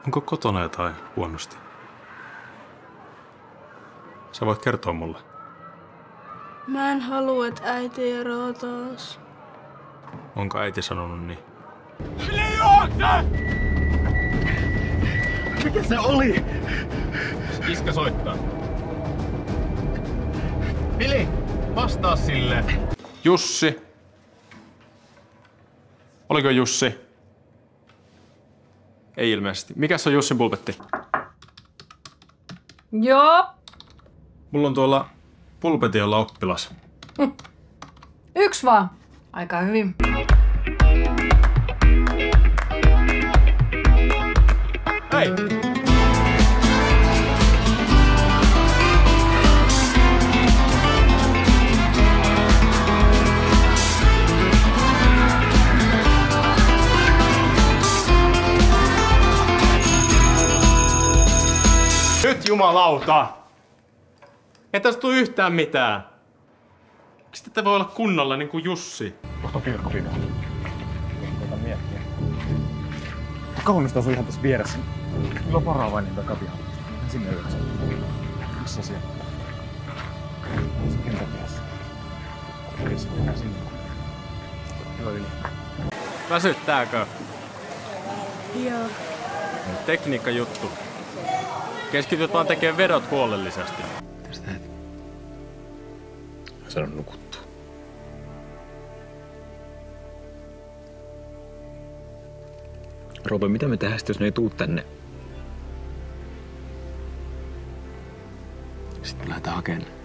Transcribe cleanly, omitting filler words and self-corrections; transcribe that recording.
Onko kotona jotain huonosti? Sä voit kertoa mulle. Mä en halua, että äiti eroaa taas. Onko äiti sanonut niin? Vili, juokse! Mikä se oli? Iskä soittaa. Vili, vastaa sille. Jussi. Oliko Jussi? Ei ilmeisesti. Mikäs on Jussin pulpetti? Joo. Mulla on tuolla pulpetiolla oppilas. Yksi vaan. Aika hyvin. Hei! Nyt jumalauta! Ei tästä tule yhtään mitään. Miksi tätä voi olla kunnolla niin kuin Jussi? Ota pilkkopinaa. Koita miettiä. Kaunista asuu ihan tässä vieressä. Kyllä on varovainen niitä kapiaan. Mennään sinne yhdessä. Missä siellä? On se kentäpiässä. Yhdessä mennään sinne. Hyvä Vili. Väsyttääkö? Joo. Tekniikka juttu. Keskityt vaan tekemään vedot huolellisesti. Mitäs teet? Mä sanon nukuttua. Roope, mitä me tehdään jos ne ei tuu tänne? Sitten me lähdetään hakemaan.